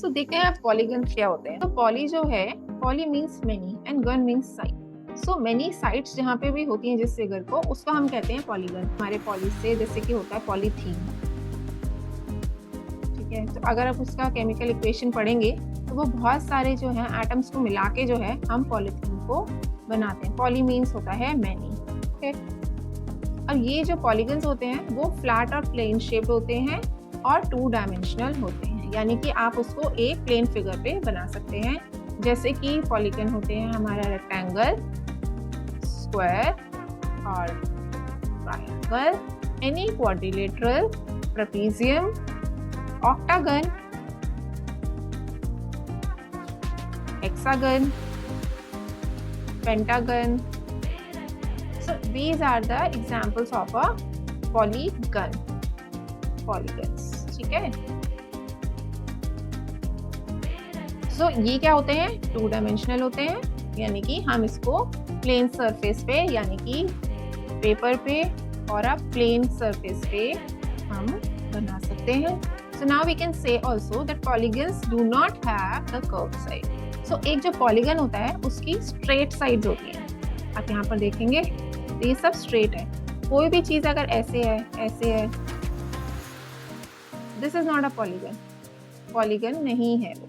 सो देखते हैं पॉलीगन क्या होते हैं। तो पॉली जो है, poly means many and gun means side. So many sides जहाँ पे भी होती हैं जिस फिगर को, उसको हम कहते हैं पॉलीगन। हमारे पॉली से जैसे कि होता है पॉलीथीन, ठीक है। तो अगर आप उसका केमिकल इक्वेशन पढ़ेंगे तो वो बहुत सारे जो है एटम्स को मिला के जो है हम पॉलीथीन को बनाते हैं। पॉली मीन्स होता है मैनी, ओके। और ये जो पॉलीगन्स होते हैं वो फ्लैट और प्लेन शेप्ड होते हैं और 2 डायमेंशनल होते हैं, यानी कि आप उसको एक प्लेन फिगर पे बना सकते हैं। जैसे कि पॉलीगन होते हैं हमारा रेक्टेंगल, स्क्वायर और triangle, any quadrilateral, trapezium, octagon, hexagon, pentagon. So these are the examples of a polygon. Polygons, ठीक है। So ये क्या होते हैं? 2 डायमेंशनल होते हैं, यानी कि हम इसको प्लेन सरफेस पे यानी कि पेपर पे और अब प्लेन सरफेस पे हम बना सकते हैं। So now we can say also that polygons do not have the curved side. So एक जो पॉलीगन होता है उसकी स्ट्रेट साइड्स होती हैं। आप यहाँ पर देखेंगे तो ये सब स्ट्रेट है। कोई भी चीज अगर ऐसे है, ऐसे है, this is not a polygon. Polygon नहीं है वो,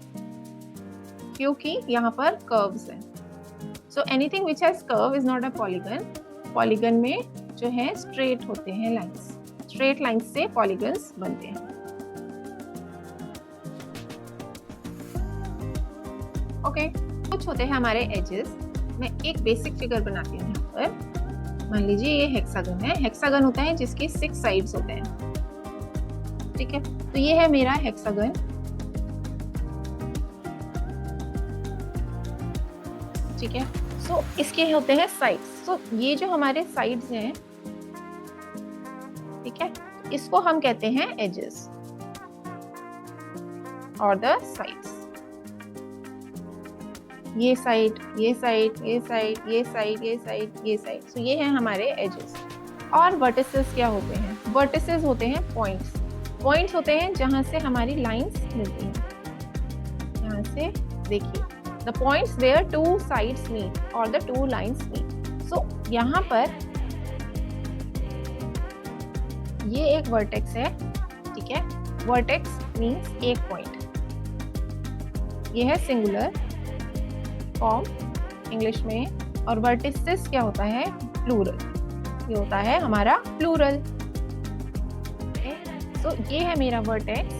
क्योंकि यहाँ पर कर्व्स हैं। So anything which has curve is not a polygon. Polygon में जो है स्ट्रेट होते हैं लाइंस, स्ट्रेट लाइंस से पॉलीगन्स बनते हैं। ओके, कुछ होते हैं हमारे एजेस। मैं एक बेसिक फिगर बनाती हूँ यहाँ पर। मान लीजिए ये हेक्सागन है। हेक्सागन होता है जिसके 6 साइड्स होते हैं, ठीक है। तो ये है मेरा हेक्सागन। ठीक है, सो इसके होते हैं साइड्स। सो ये जो हमारे साइड्स हैं, ठीक है, इसको हम कहते हैं एजेस और द साइड्स। ये साइड, ये साइड, ये साइड, ये साइड, ये साइड, ये साइड। सो ये है हमारे एजेस। और वर्टिसेस क्या होते हैं? वर्टिसेस होते हैं पॉइंट्स। पॉइंट्स होते हैं जहां से हमारी लाइंस मिलती हैं। यहाँ से देखिए, the points where 2 sides meet और द 2 लाइंस मीट। सो यहाँ पर ये एक वर्टेक्स है, ठीक है। वर्टेक्स मीन्स एक पॉइंट। ये है सिंगुलर फॉर्म इंग्लिश में। और वर्टिसेस क्या होता है? प्लूरल। ये होता है हमारा प्लूरल। सो ये है मेरा वर्टेक्स,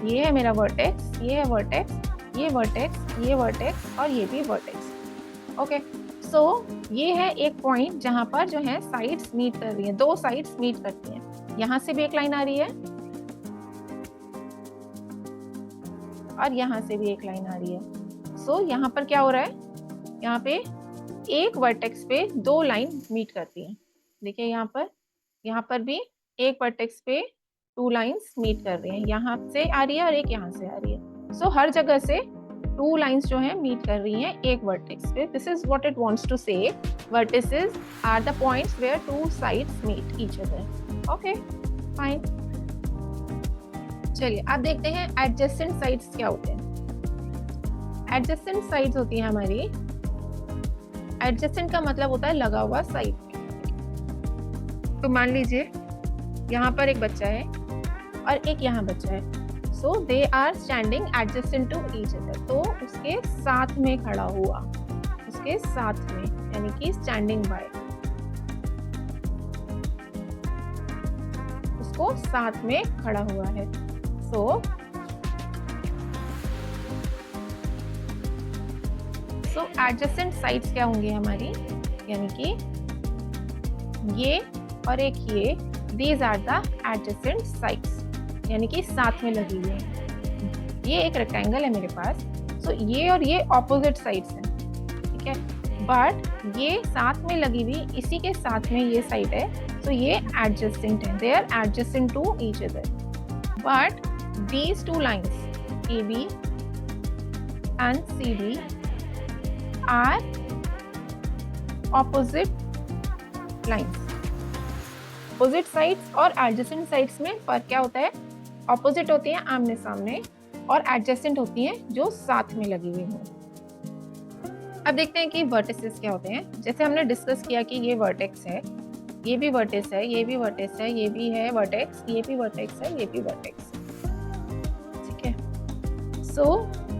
ये है मेरा वर्टेक्स, ये है वर्टेक्स, ये वर्टेक्स, ये वर्टेक्स और ये भी वर्टेक्स। ओके, सो ये है एक पॉइंट जहां पर जो है साइड्स मीट कर रही हैं, 2 साइड्स मीट करती हैं। यहां से भी एक लाइन आ रही है और यहां से भी एक लाइन आ रही है। सो यहाँ पर क्या हो रहा है? यहाँ पे एक वर्टेक्स पे 2 लाइन मीट करती हैं। देखिए यहाँ पर भी एक वर्टेक्स पे 2 लाइंस मीट कर रही हैं। यहाँ से आ रही है और एक यहाँ से आ रही है। सो हर जगह से 2 लाइंस जो है मीट कर रही हैं एक वर्टेक्स पे। This is what it wants to say. Vertices are the points where 2 sides meet each other. Okay, fine. चलिए अब देखते हैं एडजेसेंट साइड्स क्या होते हैं। एडजेसेंट साइड्स होती है हमारी, एडजेसेंट का मतलब होता है लगा हुआ साइड। तो मान लीजिए यहाँ पर एक बच्चा है और एक यहाँ बच्चा है। So they are standing adjacent to each other. तो उसके साथ में खड़ा हुआ, उसके साथ में यानी कि स्टैंडिंग बाय, उसको साथ में खड़ा हुआ है। सो एडजेसेंट साइड्स क्या होंगी हमारी, यानी कि ये और एक ये, these are the adjacent sides, यानी कि साथ में लगी हुई है। ये एक रेक्टेंगल है मेरे पास। सो ये और ये ऑपोजिट साइड्स हैं, ठीक है। बट ये साथ में लगी हुई, इसी के साथ में ये साइड है। सो ये एडजेसेंट है, they are adjacent to each other. But these 2 lines AB and CD are opposite lines. Opposite sides और adjacent sides में फर्क क्या होता है? Opposite होती है आमने सामने और एडजेसेंट होती हैं जो साथ में लगी हुई हों। अब देखते हैं कि वर्टिसेस क्या होते हैं। जैसे हमने डिस्कस किया कि ये वर्टेक्स है, ये भी वर्टिस है, ये भी वर्टिस है, ये भी है वर्टेक्स, ये भी वर्टेक्स है, ये भी वर्टेक्स, ठीक है। सो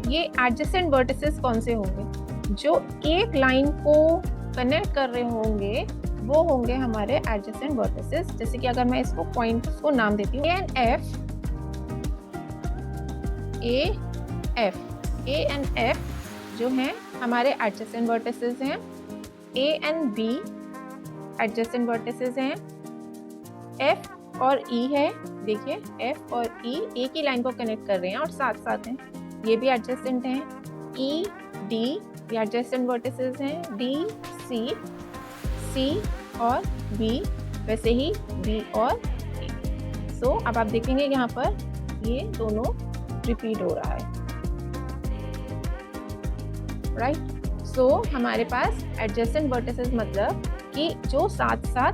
ये एडजेसेंट वर्टिसेस कौन से होंगे? जो एक लाइन को कनेक्ट कर रहे होंगे वो होंगे हमारे एडजेसेंट वर्टिसेस। जैसे कि अगर मैं इसको पॉइंट्स को नाम देती हूँ, ए एंड एफ जो हैं हमारे एडजेसेंट वर्टिसेस हैं। A and B adjacent vertices हैं। एफ और ई है, देखिए एफ और ई एक ही लाइन को कनेक्ट कर रहे हैं और साथ साथ हैं, ये भी एडजेसेंट हैं। ई डी ये एडजेसेंट वर्टिसेस हैं। डी सी, सी और बी, वैसे ही बी और ए। सो अब आप देखेंगे यहाँ पर ये दोनों रिपीट हो रहा है, राइट। सो हमारे पास एडजेसेंट वर्टिसेस मतलब कि जो साथ साथ